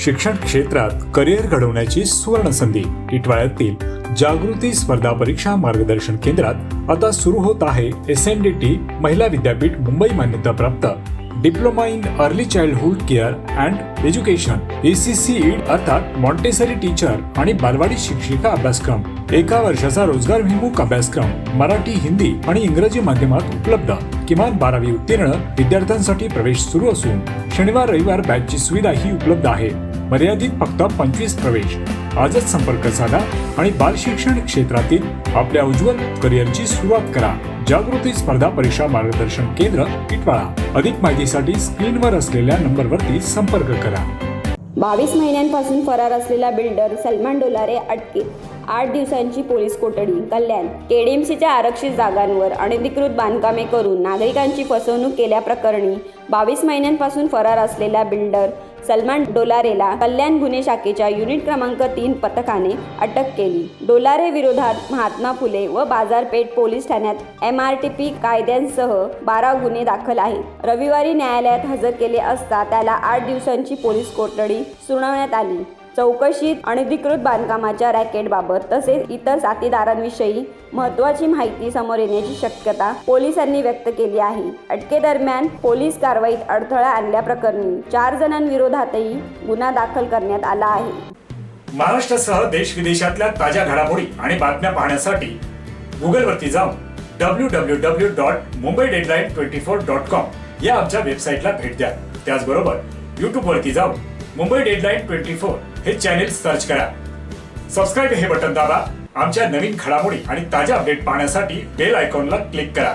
शिक्षण क्षेत्रात करिअर घडवण्याची सुवर्ण संधी. इटवाळ्यातील जागृती स्पर्धा परीक्षा मार्गदर्शन केंद्रात आता सुरू होत आहे SNDT महिला विद्यापीठ मुंबई मान्यताप्राप्त diploma in early childhood care and education ACCED अर्थात मॉन्टेसरी टीचर आणि बालवाडी शिक्षिका अभ्यासक्रम. 1 वर्षाचा रोजगारभिमुख अभ्यासक्रम मराठी, हिंदी आणि इंग्रजी माध्यमात उपलब्ध. किमान 12वी उत्तीर्ण विद्यार्थ्यांसाठी प्रवेश सुरू असून शनिवार रविवार बॅचची सुविधाही उपलब्ध आहे. मर्यादित फक्त 25 प्रवेश. आजच संपर्क साधा आणि बाल शिक्षण क्षेत्रातील आपल्या उज्ज्वल करिअरची सुरुवात करा. जागृती स्पर्धा परीक्षा मार्गदर्शन केंद्र, इटवाळा. अधिक माहितीसाठी स्क्रीनवर असलेल्या नंबरवरती संपर्क करा. 22 महिन्यांपासून फरार असलेला बिल्डर सलमान डोलारे अटकेत. 8 दिवसांची पोलीस कोठडी. कल्याण. KDMCच्या आरक्षित जागांवर अनधिकृत बांधकामे करून नागरिकांची फसवणूक केल्याप्रकरणी 22 महिन्यांपासून फरार असलेला बिल्डर सलमान डोलारेला कल्याण गुन्हे शाखेच्या युनिट क्रमांक 3 पथकाने अटक केली. डोलारे विरोधात महात्मा फुले व बाजारपेठ पोलीस ठाण्यात MRTP कायद्यांसह 12 गुन्हे दाखल आहेत. रविवारी न्यायालयात हजर केले असता त्याला 8 दिवसांची पोलीस कोठडी सुनावण्यात आली. चौकशीत अनधिकृत बांधकामाच्या रॅकेटबाबत तसेच इतर साथीदारांविषयी महत्त्वाची माहिती समोर येण्याची शक्यता पोलिसांनी व्यक्त केली आहे. अटकेदरम्यान पोलीस कारवाईत अडथळा आणल्याप्रकरणी 4 जणांविरोधातही गुन्हा दाखल करण्यात आला आहे. महाराष्ट्रासह देश विदेशातल्या ताज्या घडामोडी आणि बातम्या पाहण्यासाठी गुगलवरती जाऊन www.mumbai-24.com या आमच्या वेबसाईटला भेट द्या. त्याचबरोबर यूट्यूबवरती जाऊन मुंबई डेडलाईन 24 हे चॅनेल सर्च करा. सबस्क्राईब हे बटन दाबा. आमच्या नवीन घडामोडी आणि ताज्या अपडेट पाहण्यासाठी बेल आयकॉनला क्लिक करा.